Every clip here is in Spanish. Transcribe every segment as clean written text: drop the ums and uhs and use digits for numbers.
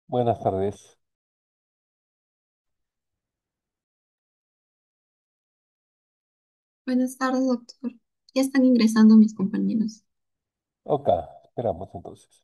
Buenas tardes. Buenas tardes, doctor. Ya están ingresando mis compañeros. Ok, esperamos entonces.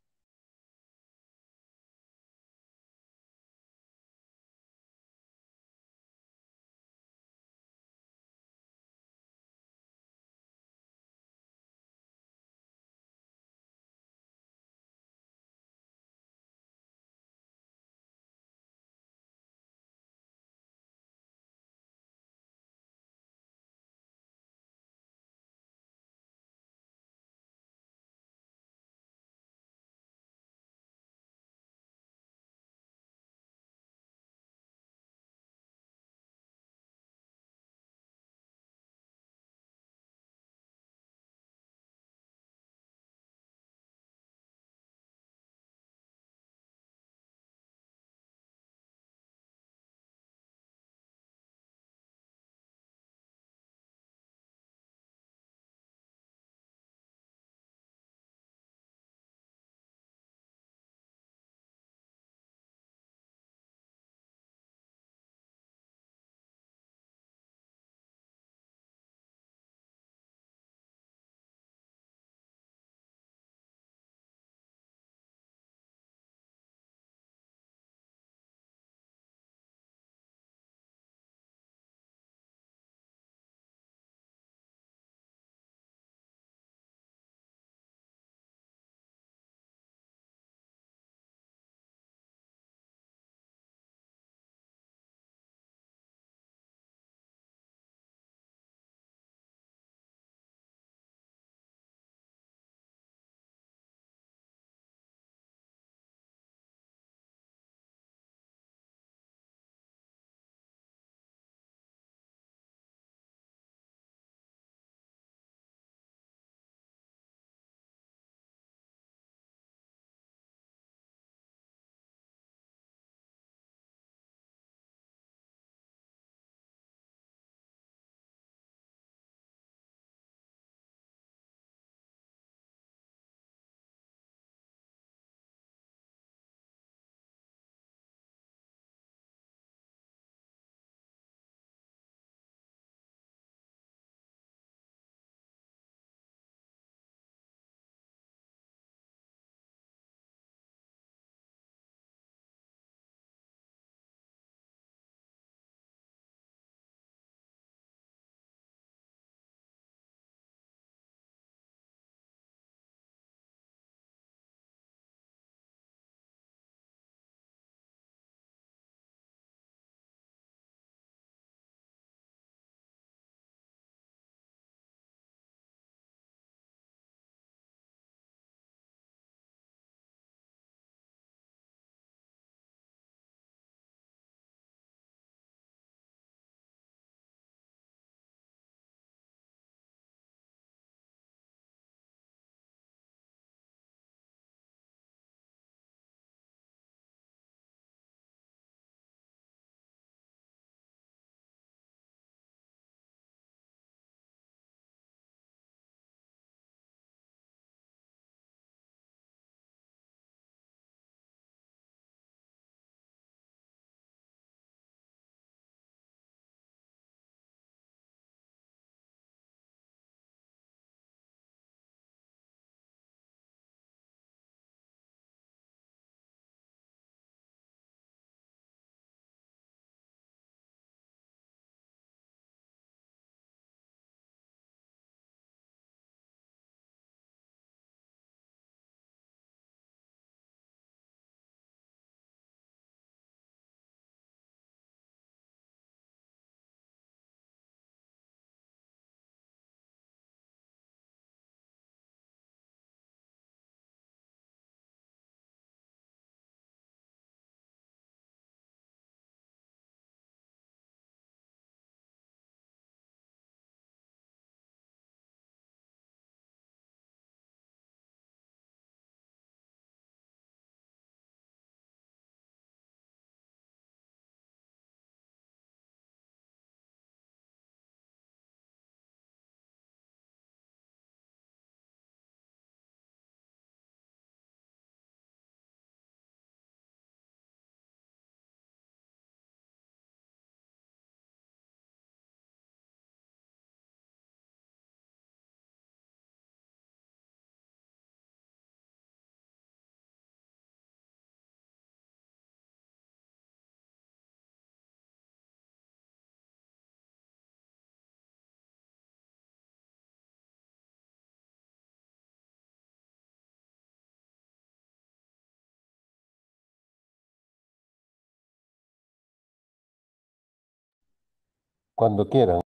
Cuando quieran.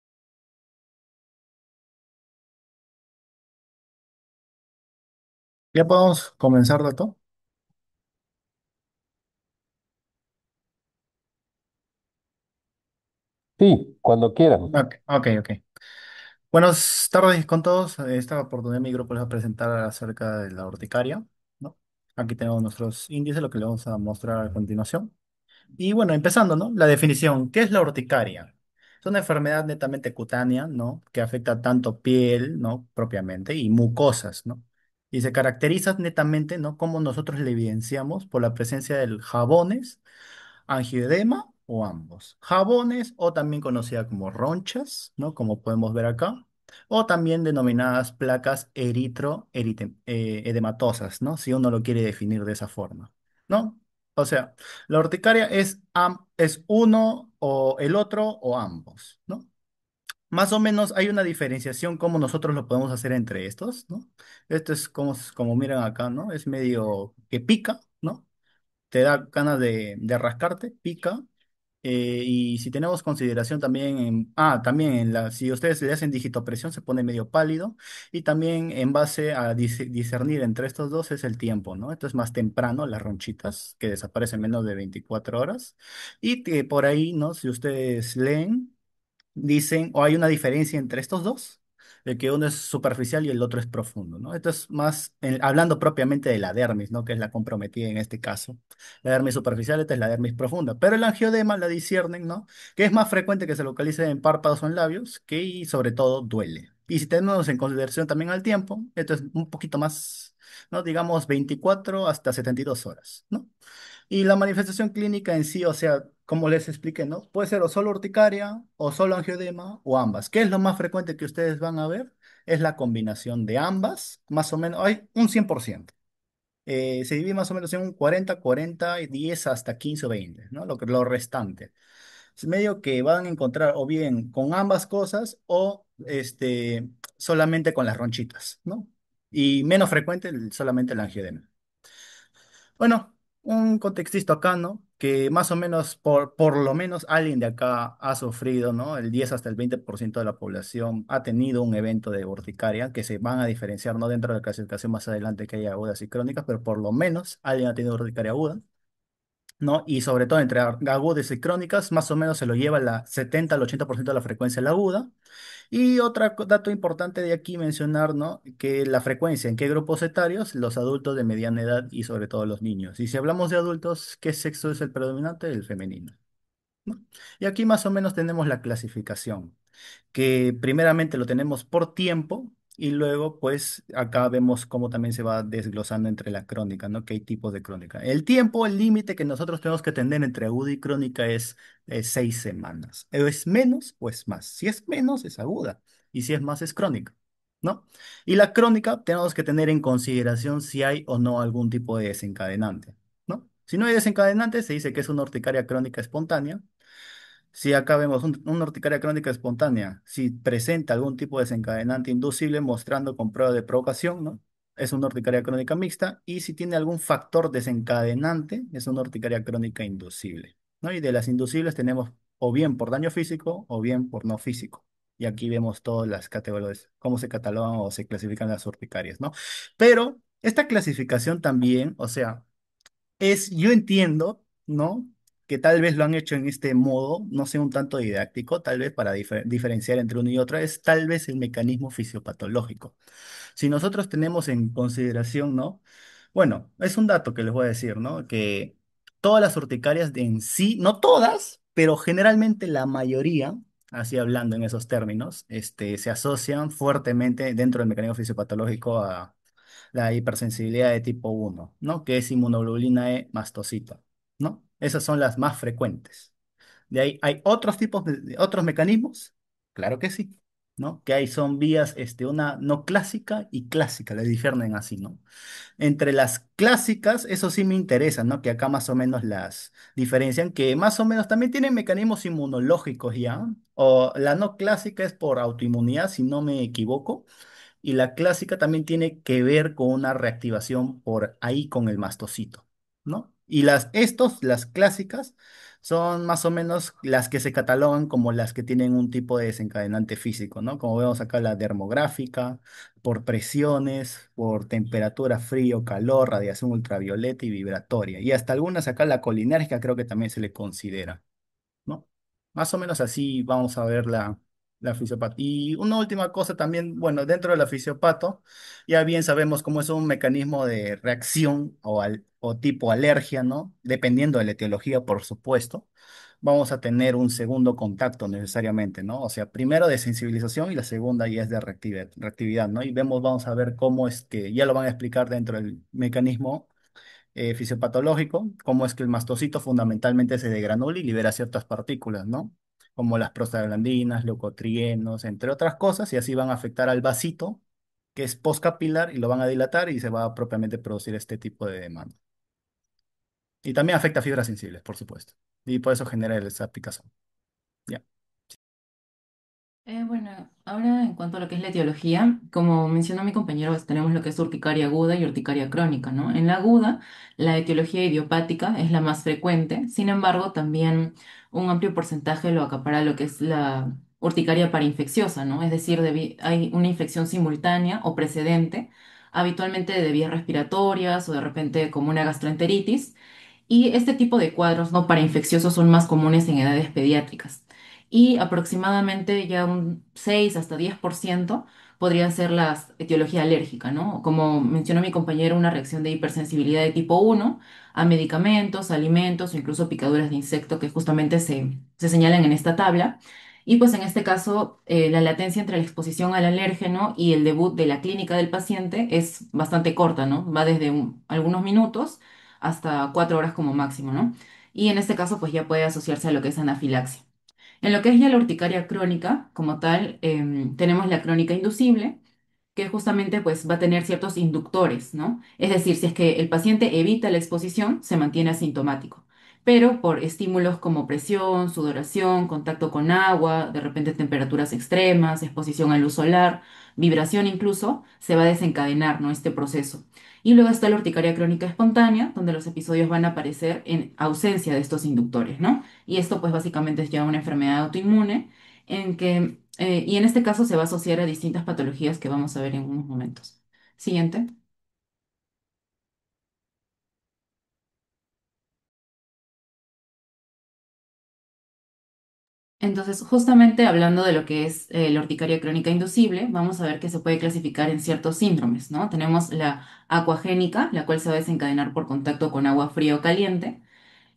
Ya podemos comenzar, doctor. Sí, cuando quieran. Ok, ok, ok. Buenas tardes con todos. Esta oportunidad mi grupo les va a presentar acerca de la urticaria, ¿no? Aquí tenemos nuestros índices, lo que le vamos a mostrar a continuación. Y bueno, empezando, ¿no? La definición. ¿Qué es la urticaria? Es una enfermedad netamente cutánea, ¿no? Que afecta tanto piel, ¿no? Propiamente, y mucosas, ¿no? Y se caracteriza netamente, ¿no? Como nosotros le evidenciamos por la presencia de jabones, angioedema o ambos. Jabones o también conocida como ronchas, ¿no? Como podemos ver acá. O también denominadas placas edematosas, ¿no? Si uno lo quiere definir de esa forma, ¿no? O sea, la urticaria es uno o el otro o ambos, ¿no? Más o menos hay una diferenciación como nosotros lo podemos hacer entre estos, ¿no? Esto es como miran acá, ¿no? Es medio que pica, ¿no? Te da ganas de rascarte, pica. Y si tenemos consideración también también si ustedes le hacen digitopresión se pone medio pálido y también en base a discernir entre estos dos es el tiempo, ¿no? Esto es más temprano, las ronchitas que desaparecen en menos de 24 horas y que por ahí, ¿no? Si ustedes leen dicen, o hay una diferencia entre estos dos, de que uno es superficial y el otro es profundo, ¿no? Esto es más hablando propiamente de la dermis, ¿no? Que es la comprometida en este caso. La dermis superficial, esta es la dermis profunda, pero el angiodema la disciernen, ¿no? Que es más frecuente que se localice en párpados o en labios, que y sobre todo duele. Y si tenemos en consideración también al tiempo, esto es un poquito más, ¿no? Digamos 24 hasta 72 horas, ¿no? Y la manifestación clínica en sí, o sea, como les expliqué, ¿no? Puede ser o solo urticaria, o solo angioedema, o ambas. ¿Qué es lo más frecuente que ustedes van a ver? Es la combinación de ambas, más o menos, hay un 100%. Se divide más o menos en un 40, 40, y 10 hasta 15 o 20, ¿no? Lo restante. Es medio que van a encontrar o bien con ambas cosas o solamente con las ronchitas, ¿no? Y menos frecuente solamente el angioedema. Bueno, un contextito acá, ¿no? Que más o menos, por lo menos alguien de acá ha sufrido, ¿no? El 10 hasta el 20% de la población ha tenido un evento de urticaria que se van a diferenciar, ¿no? Dentro de la clasificación más adelante que hay agudas y crónicas, pero por lo menos alguien ha tenido urticaria aguda, ¿no? Y sobre todo entre agudas y crónicas, más o menos se lo lleva la 70 al 80% de la frecuencia la aguda. Y otro dato importante de aquí mencionar, ¿no? Que la frecuencia, ¿en qué grupos etarios? Los adultos de mediana edad y sobre todo los niños. Y si hablamos de adultos, ¿qué sexo es el predominante? El femenino, ¿no? Y aquí más o menos tenemos la clasificación que primeramente lo tenemos por tiempo y luego pues acá vemos cómo también se va desglosando entre la crónica, ¿no? Que hay tipos de crónica. El tiempo, el límite que nosotros tenemos que tener entre aguda y crónica es 6 semanas. ¿O es menos o es más? Si es menos es aguda y si es más es crónica, ¿no? Y la crónica tenemos que tener en consideración si hay o no algún tipo de desencadenante, ¿no? Si no hay desencadenante, se dice que es una urticaria crónica espontánea. Si acá vemos una urticaria crónica espontánea, si presenta algún tipo de desencadenante inducible mostrando con prueba de provocación, ¿no? Es una urticaria crónica mixta. Y si tiene algún factor desencadenante, es una urticaria crónica inducible, ¿no? Y de las inducibles tenemos o bien por daño físico o bien por no físico. Y aquí vemos todas las categorías, cómo se catalogan o se clasifican las urticarias, ¿no? Pero esta clasificación también, o sea, yo entiendo, ¿no? Que tal vez lo han hecho en este modo, no sé, un tanto didáctico, tal vez para diferenciar entre uno y otro, es tal vez el mecanismo fisiopatológico. Si nosotros tenemos en consideración, ¿no? Bueno, es un dato que les voy a decir, ¿no? Que todas las urticarias en sí, no todas, pero generalmente la mayoría, así hablando en esos términos, se asocian fuertemente dentro del mecanismo fisiopatológico la hipersensibilidad de tipo 1, ¿no? Que es inmunoglobulina E mastocito, ¿no? Esas son las más frecuentes. De ahí, ¿hay otros tipos de otros mecanismos? Claro que sí, ¿no? Que hay son vías, una no clásica y clásica, le difieren así, ¿no? Entre las clásicas, eso sí me interesa, ¿no? Que acá más o menos las diferencian, que más o menos también tienen mecanismos inmunológicos ya, o la no clásica es por autoinmunidad, si no me equivoco, y la clásica también tiene que ver con una reactivación por ahí con el mastocito, ¿no? Y las clásicas, son más o menos las que se catalogan como las que tienen un tipo de desencadenante físico, ¿no? Como vemos acá la dermográfica, por presiones, por temperatura, frío, calor, radiación ultravioleta y vibratoria. Y hasta algunas acá la colinérgica creo que también se le considera, ¿no? Más o menos así vamos a ver la fisiopato. Y una última cosa también, bueno, dentro de la fisiopato, ya bien sabemos cómo es un mecanismo de reacción o tipo alergia, ¿no? Dependiendo de la etiología, por supuesto, vamos a tener un segundo contacto necesariamente, ¿no? O sea, primero de sensibilización y la segunda ya es de reactividad, ¿no? Y vamos a ver cómo es que, ya lo van a explicar dentro del mecanismo fisiopatológico, cómo es que el mastocito fundamentalmente se degranula y libera ciertas partículas, ¿no? Como las prostaglandinas, leucotrienos, entre otras cosas, y así van a afectar al vasito, que es postcapilar, y lo van a dilatar y se va a propiamente producir este tipo de demanda. Y también afecta a fibras sensibles, por supuesto. Y por eso genera esa picazón. Ya. Bueno, ahora en cuanto a lo que es la etiología, como mencionó mi compañero, pues, tenemos lo que es urticaria aguda y urticaria crónica, ¿no? En la aguda, la etiología idiopática es la más frecuente, sin embargo, también un amplio porcentaje lo acapara lo que es la urticaria parainfecciosa, ¿no? Es decir, hay una infección simultánea o precedente, habitualmente de vías respiratorias o de repente como una gastroenteritis, y este tipo de cuadros no parainfecciosos son más comunes en edades pediátricas. Y aproximadamente ya un 6 hasta 10% podría ser la etiología alérgica, ¿no? Como mencionó mi compañero, una reacción de hipersensibilidad de tipo 1 a medicamentos, alimentos o incluso picaduras de insecto que justamente se señalan en esta tabla. Y pues en este caso, la latencia entre la exposición al alérgeno y el debut de la clínica del paciente es bastante corta, ¿no? Va desde algunos minutos hasta 4 horas como máximo, ¿no? Y en este caso, pues ya puede asociarse a lo que es anafilaxia. En lo que es ya la urticaria crónica, como tal, tenemos la crónica inducible, que justamente pues va a tener ciertos inductores, ¿no? Es decir, si es que el paciente evita la exposición, se mantiene asintomático. Pero por estímulos como presión, sudoración, contacto con agua, de repente temperaturas extremas, exposición a luz solar, vibración incluso, se va a desencadenar, ¿no? Este proceso. Y luego está la urticaria crónica espontánea, donde los episodios van a aparecer en ausencia de estos inductores, ¿no? Y esto pues básicamente es ya una enfermedad autoinmune y en este caso se va a asociar a distintas patologías que vamos a ver en unos momentos. Siguiente. Entonces, justamente hablando de lo que es la urticaria crónica inducible, vamos a ver que se puede clasificar en ciertos síndromes, ¿no? Tenemos la acuagénica, la cual se va a desencadenar por contacto con agua fría o caliente.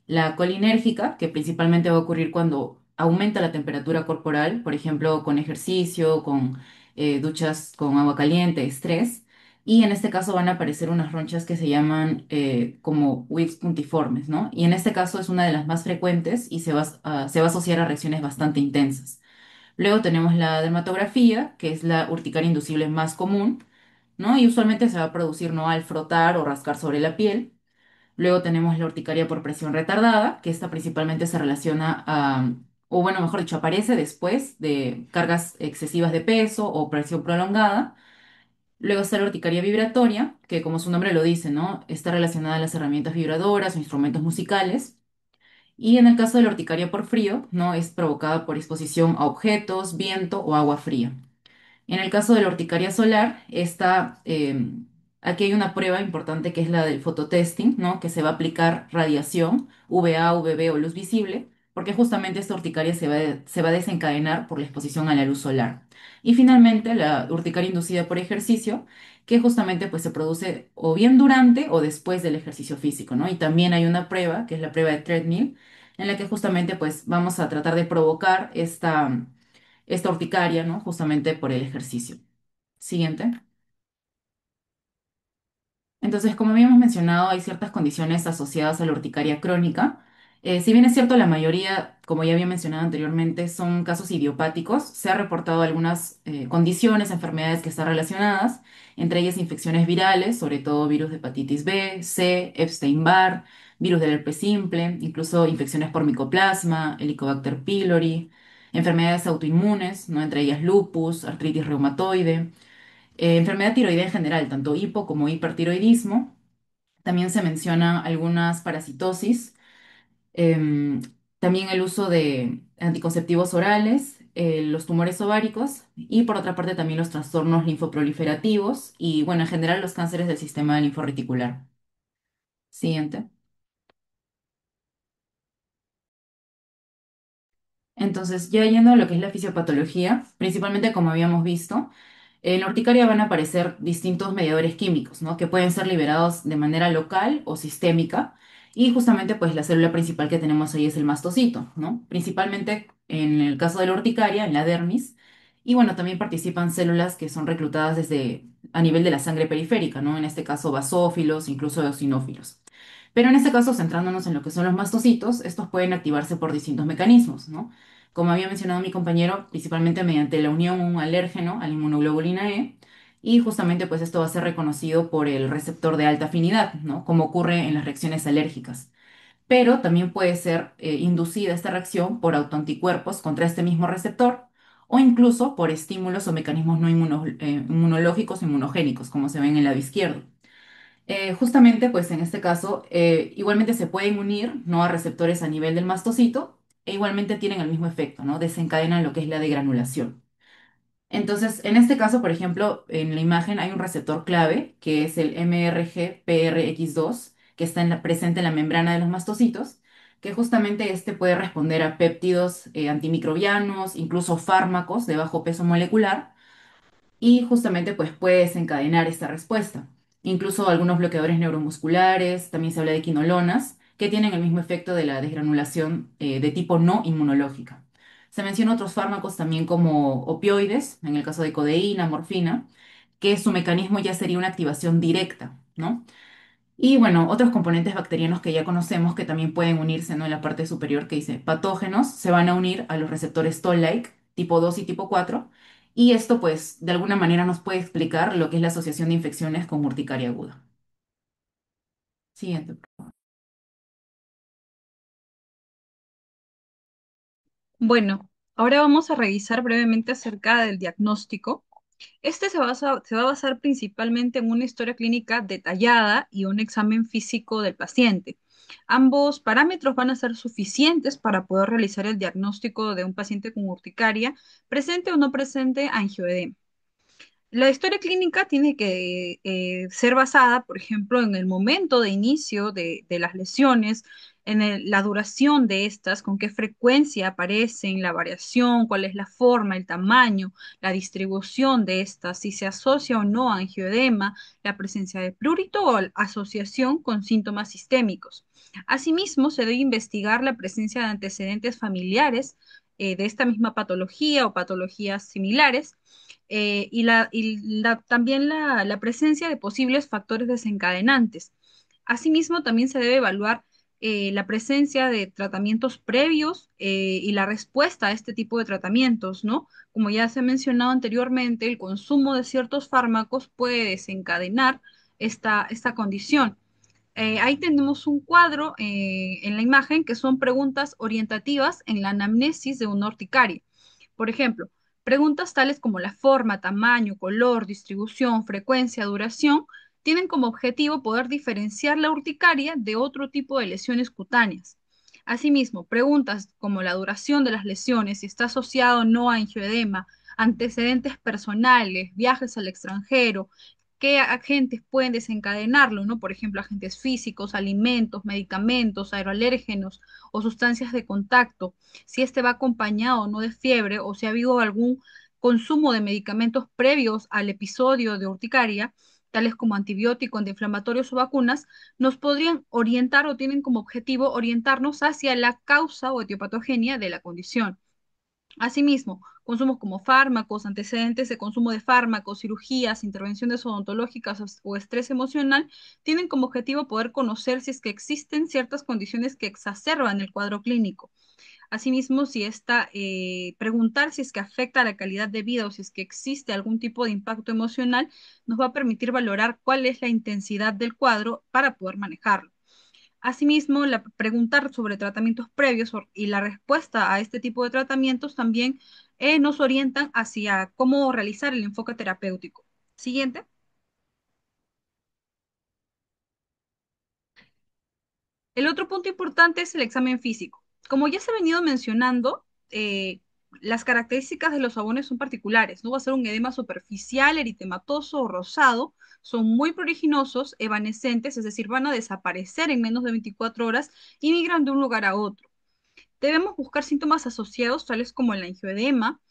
La colinérgica, que principalmente va a ocurrir cuando aumenta la temperatura corporal, por ejemplo, con ejercicio, con duchas con agua caliente, estrés. Y en este caso van a aparecer unas ronchas que se llaman como WIX puntiformes, ¿no? Y en este caso es una de las más frecuentes y se va a asociar a reacciones bastante intensas. Luego tenemos la dermatografía, que es la urticaria inducible más común, ¿no? Y usualmente se va a producir no al frotar o rascar sobre la piel. Luego tenemos la urticaria por presión retardada, que esta principalmente se relaciona o bueno, mejor dicho, aparece después de cargas excesivas de peso o presión prolongada. Luego está la urticaria vibratoria, que como su nombre lo dice, ¿no? Está relacionada a las herramientas vibradoras o instrumentos musicales. Y en el caso de la urticaria por frío, ¿no? Es provocada por exposición a objetos, viento o agua fría. En el caso de la urticaria solar, aquí hay una prueba importante que es la del fototesting, ¿no? Que se va a aplicar radiación, VA, VB o luz visible, porque justamente esta urticaria se va a desencadenar por la exposición a la luz solar. Y finalmente, la urticaria inducida por ejercicio, que justamente pues, se produce o bien durante o después del ejercicio físico, ¿no? Y también hay una prueba, que es la prueba de treadmill, en la que justamente pues, vamos a tratar de provocar esta urticaria, ¿no? Justamente por el ejercicio. Siguiente. Entonces, como habíamos mencionado, hay ciertas condiciones asociadas a la urticaria crónica. Si bien es cierto, la mayoría, como ya había mencionado anteriormente, son casos idiopáticos, se ha reportado algunas condiciones, enfermedades que están relacionadas, entre ellas infecciones virales, sobre todo virus de hepatitis B, C, Epstein-Barr, virus del herpes simple, incluso infecciones por micoplasma, Helicobacter pylori, enfermedades autoinmunes, ¿no? Entre ellas lupus, artritis reumatoide. Enfermedad tiroidea en general, tanto hipo como hipertiroidismo, También se menciona algunas parasitosis, em, también el uso de anticonceptivos orales, los tumores ováricos y por otra parte también los trastornos linfoproliferativos y bueno, en general los cánceres del sistema linforreticular. Siguiente. Entonces, ya yendo a lo que es la fisiopatología, principalmente como habíamos visto, en la urticaria van a aparecer distintos mediadores químicos, ¿no? Que pueden ser liberados de manera local o sistémica. Y justamente, pues, la célula principal que tenemos ahí es el mastocito, ¿no? Principalmente en el caso de la urticaria, en la dermis. Y bueno, también participan células que son reclutadas desde a nivel de la sangre periférica, ¿no? En este caso, basófilos, incluso eosinófilos. Pero en este caso, centrándonos en lo que son los mastocitos, estos pueden activarse por distintos mecanismos, ¿no? Como había mencionado mi compañero, principalmente mediante la unión un alérgeno a la inmunoglobulina E, y justamente pues esto va a ser reconocido por el receptor de alta afinidad, ¿no? Como ocurre en las reacciones alérgicas. Pero también puede ser inducida esta reacción por autoanticuerpos contra este mismo receptor o incluso por estímulos o mecanismos no inmunológicos o inmunogénicos, como se ve en el lado izquierdo. Justamente, pues en este caso, igualmente se pueden unir, ¿no? A receptores a nivel del mastocito e igualmente tienen el mismo efecto, ¿no? Desencadenan lo que es la degranulación. Entonces, en este caso, por ejemplo, en la imagen hay un receptor clave que es el MRGPRX2, que está presente en la membrana de los mastocitos, que justamente este puede responder a péptidos antimicrobianos, incluso fármacos de bajo peso molecular y justamente pues puede desencadenar esta respuesta. Incluso algunos bloqueadores neuromusculares, también se habla de quinolonas, que tienen el mismo efecto de la desgranulación de tipo no inmunológica. Se mencionan otros fármacos también como opioides, en el caso de codeína, morfina, que su mecanismo ya sería una activación directa, ¿no? Y bueno, otros componentes bacterianos que ya conocemos que también pueden unirse, ¿no? En la parte superior que dice patógenos, se van a unir a los receptores Toll-like tipo 2 y tipo 4. Y esto, pues, de alguna manera nos puede explicar lo que es la asociación de infecciones con urticaria aguda. Siguiente. Bueno, ahora vamos a revisar brevemente acerca del diagnóstico. Este se va a basar principalmente en una historia clínica detallada y un examen físico del paciente. Ambos parámetros van a ser suficientes para poder realizar el diagnóstico de un paciente con urticaria, presente o no presente angioedema. La historia clínica tiene que ser basada, por ejemplo, en el momento de inicio de las lesiones, en la duración de estas, con qué frecuencia aparecen, la variación, cuál es la forma, el tamaño, la distribución de estas, si se asocia o no a angioedema, la presencia de prurito o asociación con síntomas sistémicos. Asimismo, se debe investigar la presencia de antecedentes familiares de esta misma patología o patologías similares también la presencia de posibles factores desencadenantes. Asimismo, también se debe evaluar la presencia de tratamientos previos y la respuesta a este tipo de tratamientos, ¿no? Como ya se ha mencionado anteriormente, el consumo de ciertos fármacos puede desencadenar esta condición. Ahí tenemos un cuadro en la imagen que son preguntas orientativas en la anamnesis de una urticaria. Por ejemplo, preguntas tales como la forma, tamaño, color, distribución, frecuencia, duración, tienen como objetivo poder diferenciar la urticaria de otro tipo de lesiones cutáneas. Asimismo, preguntas como la duración de las lesiones, si está asociado o no a angioedema, antecedentes personales, viajes al extranjero, qué agentes pueden desencadenarlo, ¿no? Por ejemplo, agentes físicos, alimentos, medicamentos, aeroalérgenos o sustancias de contacto, si este va acompañado o no de fiebre o si ha habido algún consumo de medicamentos previos al episodio de urticaria, tales como antibióticos, antiinflamatorios o vacunas, nos podrían orientar o tienen como objetivo orientarnos hacia la causa o etiopatogenia de la condición. Asimismo, consumos como fármacos, antecedentes de consumo de fármacos, cirugías, intervenciones odontológicas o estrés emocional tienen como objetivo poder conocer si es que existen ciertas condiciones que exacerban el cuadro clínico. Asimismo, si esta, preguntar si es que afecta a la calidad de vida o si es que existe algún tipo de impacto emocional, nos va a permitir valorar cuál es la intensidad del cuadro para poder manejarlo. Asimismo, preguntar sobre tratamientos previos y la respuesta a este tipo de tratamientos también nos orientan hacia cómo realizar el enfoque terapéutico. Siguiente. El otro punto importante es el examen físico. Como ya se ha venido mencionando, las características de los jabones son particulares, ¿no? Va a ser un edema superficial, eritematoso o rosado, son muy pruriginosos, evanescentes, es decir, van a desaparecer en menos de 24 horas y migran de un lugar a otro. Debemos buscar síntomas asociados, tales como el angioedema,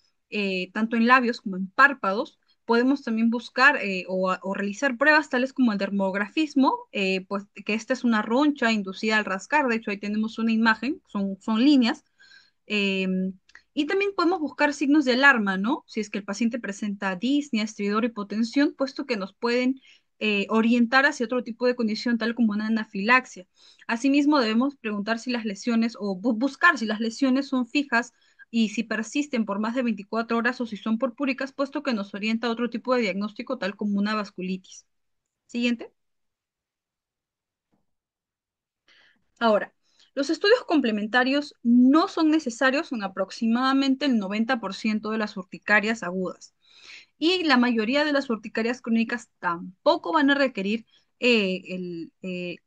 tanto en labios como en párpados. Podemos también buscar o realizar pruebas tales como el dermografismo, pues que esta es una roncha inducida al rascar. De hecho, ahí tenemos una imagen, son líneas. Em, y también podemos buscar signos de alarma, ¿no? Si es que el paciente presenta disnea, estridor, hipotensión, puesto que nos pueden orientar hacia otro tipo de condición, tal como una anafilaxia. Asimismo, debemos preguntar si las lesiones o buscar si las lesiones son fijas y si persisten por más de 24 horas o si son purpúricas, puesto que nos orienta a otro tipo de diagnóstico, tal como una vasculitis. Siguiente. Ahora, los estudios complementarios no son necesarios en aproximadamente el 90% de las urticarias agudas y la mayoría de las urticarias crónicas tampoco van a requerir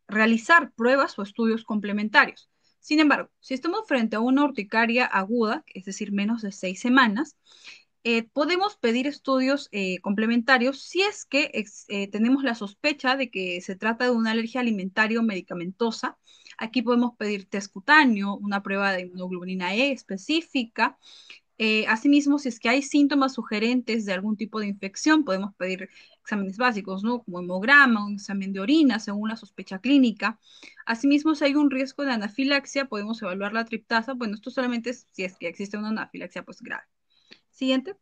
realizar pruebas o estudios complementarios. Sin embargo, si estamos frente a una urticaria aguda, es decir, menos de 6 semanas, podemos pedir estudios complementarios si es que tenemos la sospecha de que se trata de una alergia alimentaria o medicamentosa. Aquí podemos pedir test cutáneo, una prueba de inmunoglobulina E específica. Asimismo, si es que hay síntomas sugerentes de algún tipo de infección, podemos pedir exámenes básicos, ¿no? Como hemograma, un examen de orina, según la sospecha clínica. Asimismo, si hay un riesgo de anafilaxia, podemos evaluar la triptasa. Bueno, esto solamente es si es que existe una anafilaxia pues grave. Siguiente.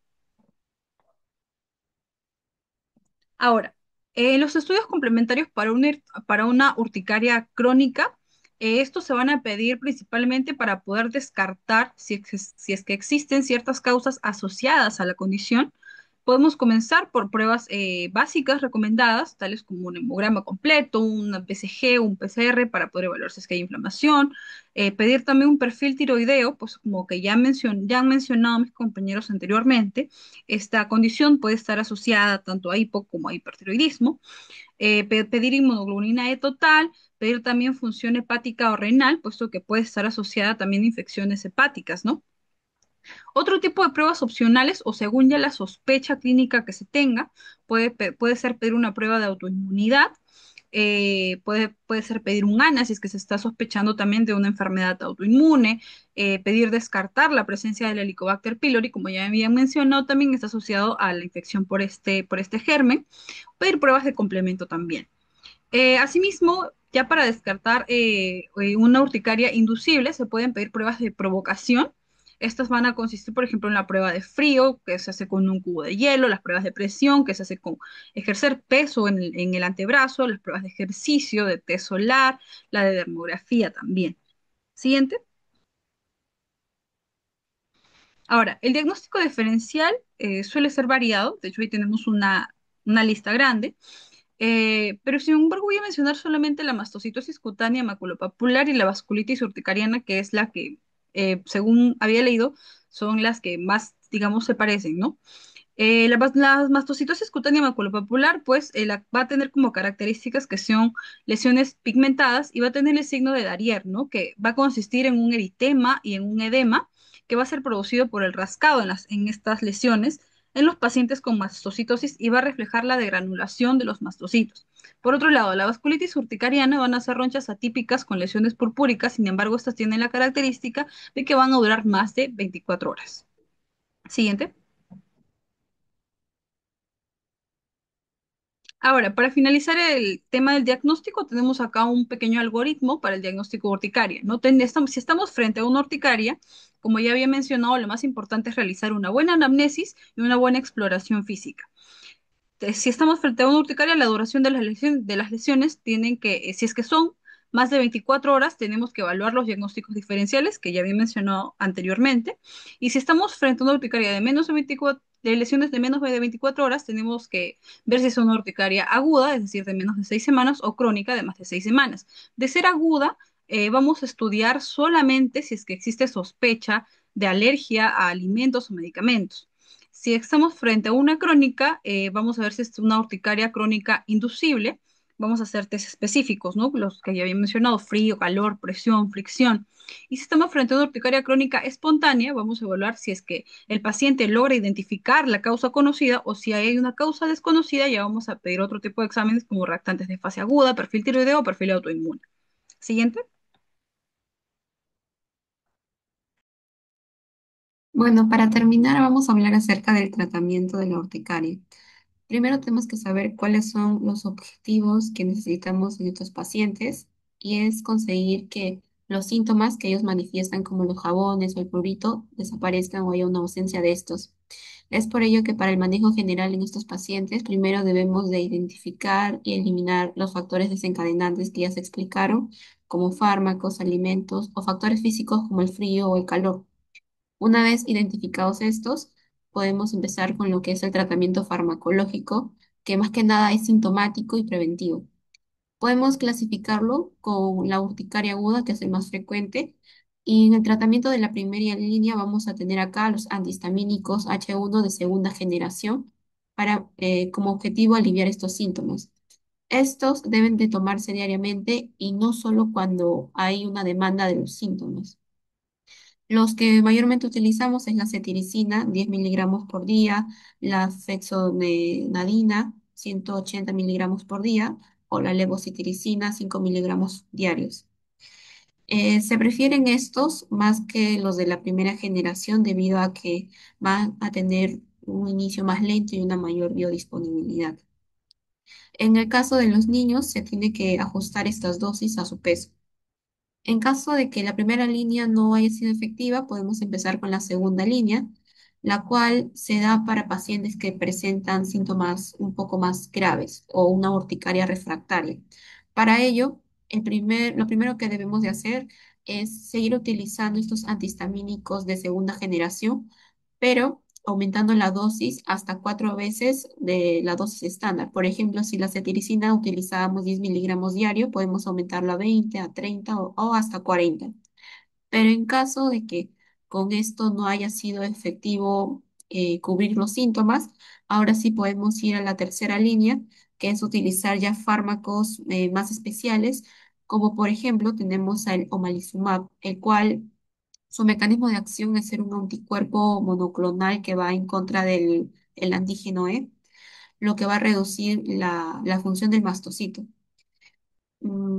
Ahora, los estudios complementarios para una urticaria crónica, estos se van a pedir principalmente para poder descartar si es que existen ciertas causas asociadas a la condición. Podemos comenzar por pruebas básicas recomendadas, tales como un hemograma completo, un BCG, un PCR para poder evaluar si es que hay inflamación. Pedir también un perfil tiroideo, pues como que ya han mencionado mis compañeros anteriormente, esta condición puede estar asociada tanto a hipo como a hipertiroidismo. Pedir inmunoglobulina E total, pedir también función hepática o renal, puesto que puede estar asociada también a infecciones hepáticas, ¿no? Otro tipo de pruebas opcionales, o según ya la sospecha clínica que se tenga, puede ser pedir una prueba de autoinmunidad, puede ser pedir un ANA si es que se está sospechando también de una enfermedad autoinmune, pedir descartar la presencia del Helicobacter pylori, como ya había mencionado, también está asociado a la infección por este germen, pedir pruebas de complemento también. Asimismo, ya para descartar una urticaria inducible, se pueden pedir pruebas de provocación. Estas van a consistir, por ejemplo, en la prueba de frío, que se hace con un cubo de hielo, las pruebas de presión, que se hace con ejercer peso en el antebrazo, las pruebas de ejercicio, de test solar, la de dermografía también. Siguiente. Ahora, el diagnóstico diferencial suele ser variado, de hecho ahí tenemos una lista grande. Pero sin embargo voy a mencionar solamente la mastocitosis cutánea maculopapular y la vasculitis urticariana, que es la que, según había leído, son las que más, digamos, se parecen, ¿no? La mastocitosis cutánea maculopapular, pues, va a tener como características que son lesiones pigmentadas y va a tener el signo de Darrier, ¿no? Que va a consistir en un eritema y en un edema que va a ser producido por el rascado en estas lesiones en los pacientes con mastocitosis y va a reflejar la degranulación de los mastocitos. Por otro lado, la vasculitis urticariana van a ser ronchas atípicas con lesiones purpúricas, sin embargo, estas tienen la característica de que van a durar más de 24 horas. Siguiente. Ahora, para finalizar el tema del diagnóstico, tenemos acá un pequeño algoritmo para el diagnóstico de urticaria, ¿no? Si estamos frente a una urticaria, como ya había mencionado, lo más importante es realizar una buena anamnesis y una buena exploración física. Si estamos frente a una urticaria, la duración de las lesiones tienen que, si es que son más de 24 horas, tenemos que evaluar los diagnósticos diferenciales que ya había mencionado anteriormente. Y si estamos frente a una urticaria de lesiones de menos de 24 horas, tenemos que ver si es una urticaria aguda, es decir, de menos de 6 semanas, o crónica de más de 6 semanas. De ser aguda, vamos a estudiar solamente si es que existe sospecha de alergia a alimentos o medicamentos. Si estamos frente a una crónica, vamos a ver si es una urticaria crónica inducible, vamos a hacer test específicos, ¿no? Los que ya había mencionado, frío, calor, presión, fricción. Y si estamos frente a una urticaria crónica espontánea, vamos a evaluar si es que el paciente logra identificar la causa conocida o si hay una causa desconocida, ya vamos a pedir otro tipo de exámenes como reactantes de fase aguda, perfil tiroideo o perfil autoinmune. Siguiente. Bueno, para terminar, vamos a hablar acerca del tratamiento de la urticaria. Primero tenemos que saber cuáles son los objetivos que necesitamos en estos pacientes y es conseguir que los síntomas que ellos manifiestan, como los jabones o el prurito, desaparezcan o haya una ausencia de estos. Es por ello que para el manejo general en estos pacientes, primero debemos de identificar y eliminar los factores desencadenantes que ya se explicaron, como fármacos, alimentos o factores físicos como el frío o el calor. Una vez identificados estos, podemos empezar con lo que es el tratamiento farmacológico, que más que nada es sintomático y preventivo. Podemos clasificarlo con la urticaria aguda, que es el más frecuente, y en el tratamiento de la primera línea vamos a tener acá los antihistamínicos H1 de segunda generación para como objetivo aliviar estos síntomas. Estos deben de tomarse diariamente y no solo cuando hay una demanda de los síntomas. Los que mayormente utilizamos es la cetiricina, 10 miligramos por día, la fexonedina, 180 miligramos por día, o la levocitiricina, 5 miligramos diarios. Se prefieren estos más que los de la primera generación debido a que van a tener un inicio más lento y una mayor biodisponibilidad. En el caso de los niños, se tiene que ajustar estas dosis a su peso. En caso de que la primera línea no haya sido efectiva, podemos empezar con la segunda línea, la cual se da para pacientes que presentan síntomas un poco más graves o una urticaria refractaria. Para ello, lo primero que debemos de hacer es seguir utilizando estos antihistamínicos de segunda generación, pero aumentando la dosis hasta 4 veces de la dosis estándar. Por ejemplo, si la cetiricina utilizábamos 10 miligramos diario, podemos aumentarlo a 20, a 30 o hasta 40. Pero en caso de que con esto no haya sido efectivo cubrir los síntomas, ahora sí podemos ir a la tercera línea, que es utilizar ya fármacos más especiales, como por ejemplo tenemos el omalizumab, el cual su mecanismo de acción es ser un anticuerpo monoclonal que va en contra del el antígeno E, lo que va a reducir la función del mastocito.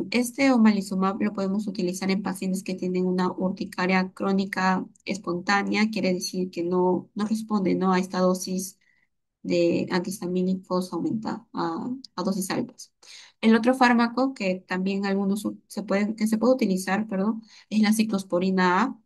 Este omalizumab lo podemos utilizar en pacientes que tienen una urticaria crónica espontánea, quiere decir que no responde, ¿no?, a esta dosis de antihistamínicos a dosis altas. El otro fármaco que también que se puede utilizar, perdón, es la ciclosporina A,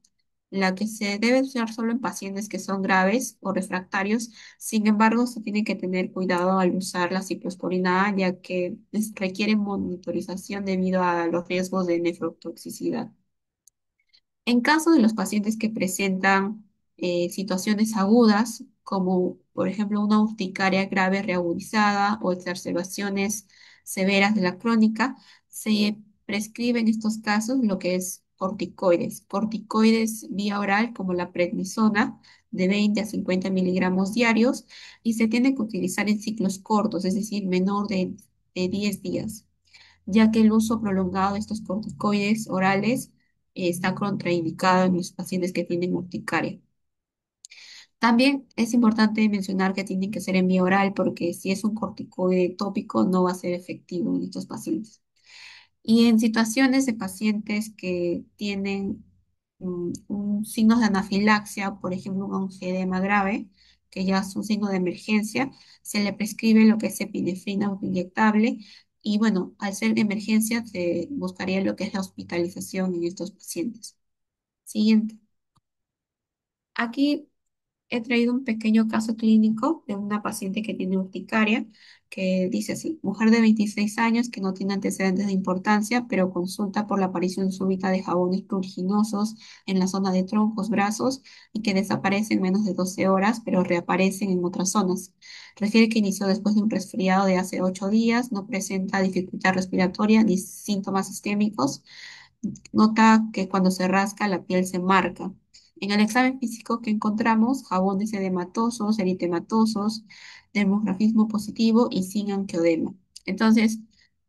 la que se debe usar solo en pacientes que son graves o refractarios. Sin embargo, se tiene que tener cuidado al usar la ciclosporina A, ya que requiere monitorización debido a los riesgos de nefrotoxicidad. En caso de los pacientes que presentan situaciones agudas, como por ejemplo una urticaria grave reagudizada o exacerbaciones severas de la crónica, se prescribe en estos casos lo que es corticoides vía oral como la prednisona de 20 a 50 miligramos diarios y se tiene que utilizar en ciclos cortos, es decir, menor de 10 días, ya que el uso prolongado de estos corticoides orales está contraindicado en los pacientes que tienen urticaria. También es importante mencionar que tienen que ser en vía oral porque si es un corticoide tópico no va a ser efectivo en estos pacientes. Y en situaciones de pacientes que tienen un signos de anafilaxia, por ejemplo, un angioedema grave, que ya es un signo de emergencia, se le prescribe lo que es epinefrina autoinyectable. Y bueno, al ser de emergencia, se buscaría lo que es la hospitalización en estos pacientes. Siguiente. Aquí he traído un pequeño caso clínico de una paciente que tiene urticaria, que dice así: mujer de 26 años que no tiene antecedentes de importancia, pero consulta por la aparición súbita de jabones pruriginosos en la zona de troncos, brazos, y que desaparecen en menos de 12 horas, pero reaparecen en otras zonas. Refiere que inició después de un resfriado de hace 8 días, no presenta dificultad respiratoria ni síntomas sistémicos. Nota que cuando se rasca la piel se marca. En el examen físico que encontramos, jabones edematosos, eritematosos, dermografismo positivo y sin angioedema. Entonces,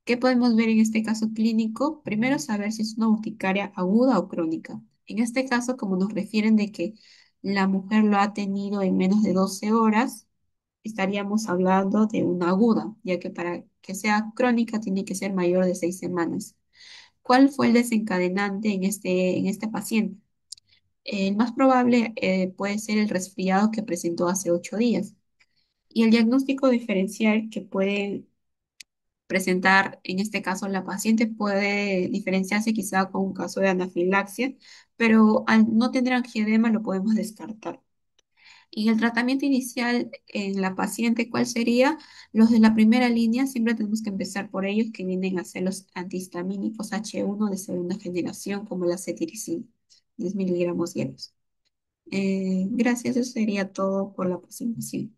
¿Qué podemos ver en este caso clínico? Primero, saber si es una urticaria aguda o crónica. En este caso, como nos refieren de que la mujer lo ha tenido en menos de 12 horas, estaríamos hablando de una aguda, ya que para que sea crónica tiene que ser mayor de 6 semanas. ¿Cuál fue el desencadenante en este paciente? El más probable puede ser el resfriado que presentó hace 8 días. Y el diagnóstico diferencial que puede presentar, en este caso, la paciente puede diferenciarse quizá con un caso de anafilaxia, pero al no tener angioedema lo podemos descartar. Y el tratamiento inicial en la paciente, ¿cuál sería? Los de la primera línea, siempre tenemos que empezar por ellos, que vienen a ser los antihistamínicos H1 de segunda generación, como la cetiricina, 10 miligramos diarios. Gracias, eso sería todo por la presentación.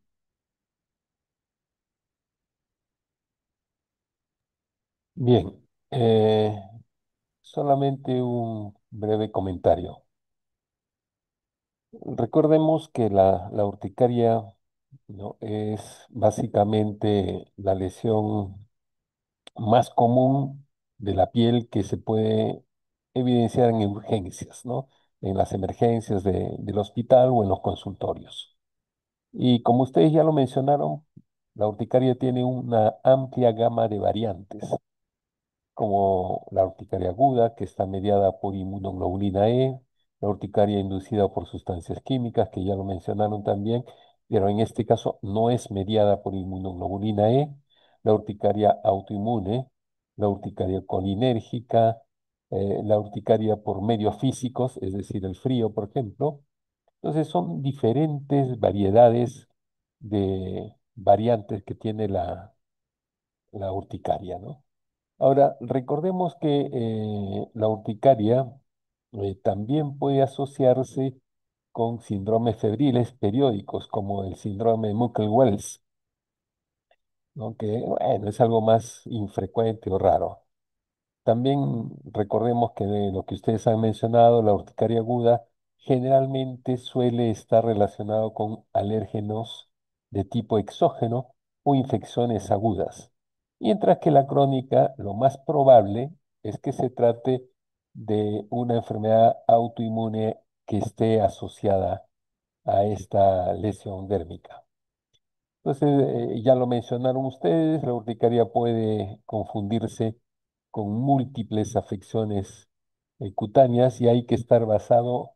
Bien, eh, solamente un breve comentario. Recordemos que la urticaria, ¿no?, es básicamente la lesión más común de la piel que se puede evidenciar en urgencias, ¿no? En las emergencias del hospital o en los consultorios. Y como ustedes ya lo mencionaron, la urticaria tiene una amplia gama de variantes, como la urticaria aguda, que está mediada por inmunoglobulina E, la urticaria inducida por sustancias químicas, que ya lo mencionaron también, pero en este caso no es mediada por inmunoglobulina E, la urticaria autoinmune, la urticaria colinérgica, la urticaria por medios físicos, es decir, el frío, por ejemplo. Entonces son diferentes variedades de variantes que tiene la urticaria, ¿no? Ahora, recordemos que la urticaria también puede asociarse con síndromes febriles periódicos, como el síndrome Muckle-Wells, ¿no? Que, bueno, es algo más infrecuente o raro. También recordemos que de lo que ustedes han mencionado, la urticaria aguda generalmente suele estar relacionado con alérgenos de tipo exógeno o infecciones agudas, mientras que la crónica, lo más probable es que se trate de una enfermedad autoinmune que esté asociada a esta lesión dérmica. Entonces, ya lo mencionaron ustedes, la urticaria puede confundirse con múltiples afecciones cutáneas y hay que estar basado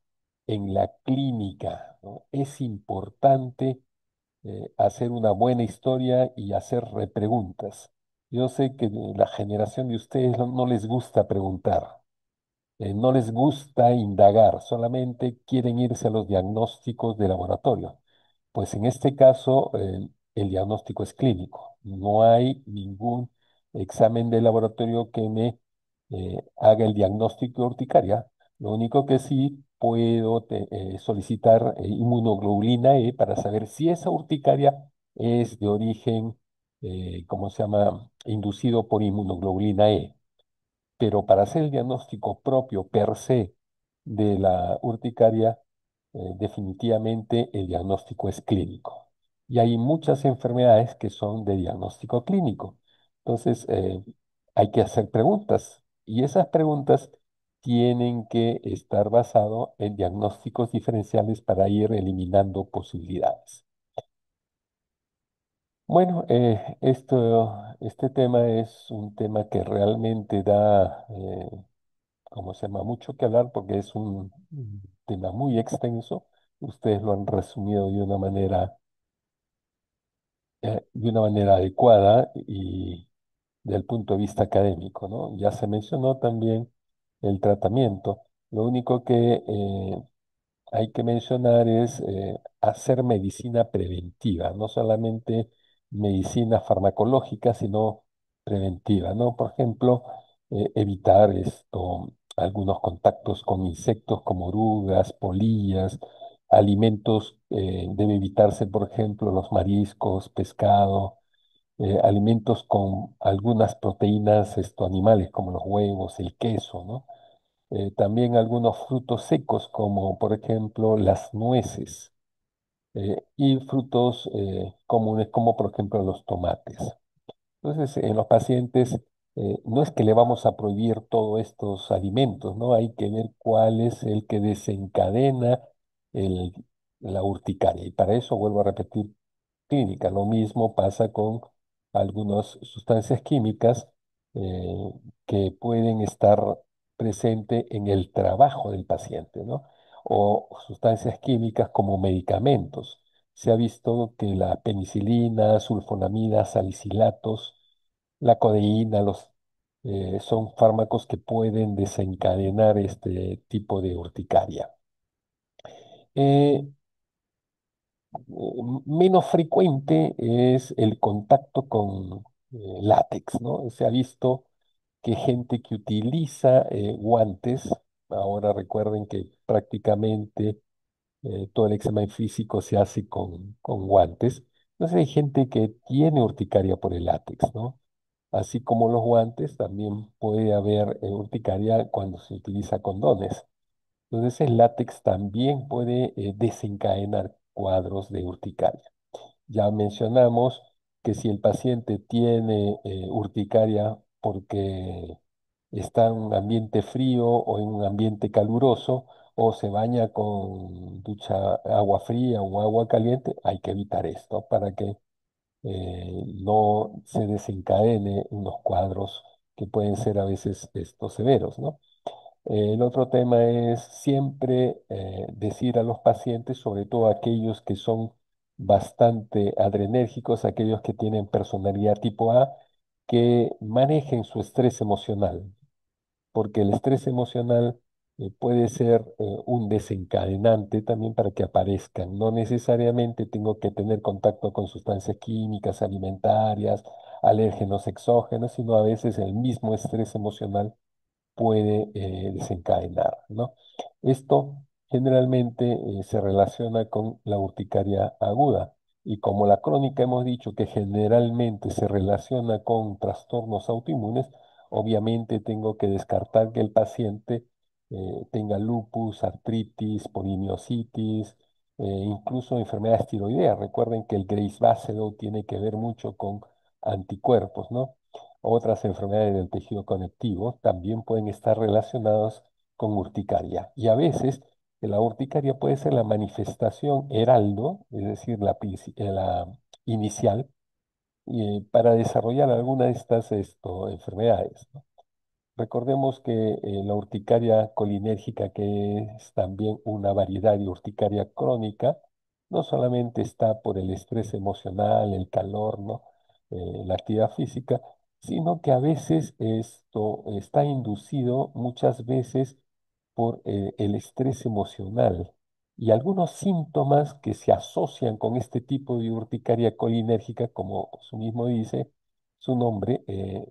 en la clínica, ¿no? Es importante hacer una buena historia y hacer repreguntas. Yo sé que la generación de ustedes no les gusta preguntar, no les gusta indagar, solamente quieren irse a los diagnósticos de laboratorio. Pues en este caso, el diagnóstico es clínico. No hay ningún examen de laboratorio que me haga el diagnóstico de urticaria. Lo único que sí puedo solicitar inmunoglobulina E para saber si esa urticaria es de origen, ¿cómo se llama?, inducido por inmunoglobulina E. Pero para hacer el diagnóstico propio per se de la urticaria, definitivamente el diagnóstico es clínico. Y hay muchas enfermedades que son de diagnóstico clínico. Entonces, hay que hacer preguntas y esas preguntas tienen que estar basadas en diagnósticos diferenciales para ir eliminando posibilidades. Bueno, este tema es un tema que realmente da, como se llama, mucho que hablar porque es un tema muy extenso. Ustedes lo han resumido de una manera adecuada y del punto de vista académico, ¿no? Ya se mencionó también el tratamiento. Lo único que hay que mencionar es hacer medicina preventiva, no solamente medicina farmacológica, sino preventiva, ¿no? Por ejemplo, evitar algunos contactos con insectos como orugas, polillas, alimentos, debe evitarse, por ejemplo, los mariscos, pescado, alimentos con algunas proteínas animales como los huevos, el queso, ¿no? También algunos frutos secos, como por ejemplo las nueces, y frutos comunes, como por ejemplo los tomates. Entonces, en los pacientes No es que le vamos a prohibir todos estos alimentos, ¿no? Hay que ver cuál es el que desencadena el- la urticaria. Y para eso vuelvo a repetir clínica. Lo mismo pasa con algunas sustancias químicas eh, que pueden estar presentes en el trabajo del paciente, ¿no? O sustancias químicas como medicamentos. Se ha visto que la penicilina, sulfonamida, salicilatos, la codeína, son fármacos que pueden desencadenar este tipo de urticaria. Eh, Menos frecuente es el contacto con látex, ¿no? Se ha visto que gente que utiliza guantes, ahora recuerden que prácticamente todo el examen físico se hace con guantes, entonces hay gente que tiene urticaria por el látex, ¿no? Así como los guantes, también puede haber urticaria cuando se utiliza condones. Entonces el látex también puede desencadenar cuadros de urticaria. Ya mencionamos que si el paciente tiene urticaria porque está en un ambiente frío o en un ambiente caluroso o se baña con ducha agua fría o agua caliente, hay que evitar esto para que no se desencadene unos cuadros que pueden ser a veces estos severos, ¿no? El otro tema es siempre decir a los pacientes, sobre todo aquellos que son bastante adrenérgicos, aquellos que tienen personalidad tipo A, que manejen su estrés emocional, porque el estrés emocional puede ser un desencadenante también para que aparezcan. No necesariamente tengo que tener contacto con sustancias químicas, alimentarias, alérgenos, exógenos, sino a veces el mismo estrés emocional puede desencadenar, ¿no? Esto generalmente se relaciona con la urticaria aguda y como la crónica hemos dicho que generalmente se relaciona con trastornos autoinmunes, obviamente tengo que descartar que el paciente tenga lupus, artritis, polimiositis, incluso enfermedades tiroideas. Recuerden que el Graves-Basedow tiene que ver mucho con anticuerpos, ¿no? Otras enfermedades del tejido conectivo también pueden estar relacionadas con urticaria. Y a veces la urticaria puede ser la manifestación heraldo, es decir, la inicial, para desarrollar alguna de estas enfermedades, ¿no? Recordemos que la urticaria colinérgica, que es también una variedad de urticaria crónica, no solamente está por el estrés emocional, el calor, ¿no? La actividad física, sino que a veces esto está inducido muchas veces por el estrés emocional y algunos síntomas que se asocian con este tipo de urticaria colinérgica, como su mismo dice su nombre,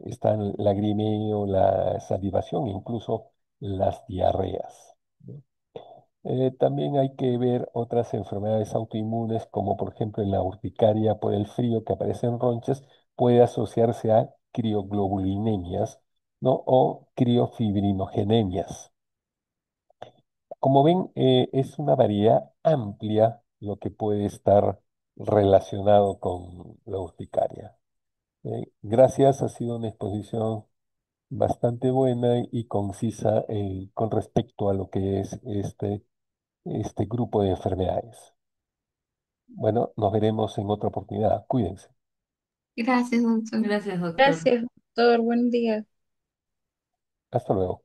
está el lagrimeo, la salivación, incluso las diarreas, ¿no? También hay que ver otras enfermedades autoinmunes, como por ejemplo la urticaria por el frío que aparece en ronchas, puede asociarse a crioglobulinemias, ¿no? O criofibrinogénemias. Como ven, es una variedad amplia lo que puede estar relacionado con la urticaria. Gracias, ha sido una exposición bastante buena y concisa con respecto a lo que es este grupo de enfermedades. Bueno, nos veremos en otra oportunidad. Cuídense. Gracias, doctor. Gracias, doctor. Gracias, doctor. Buen día. Hasta luego.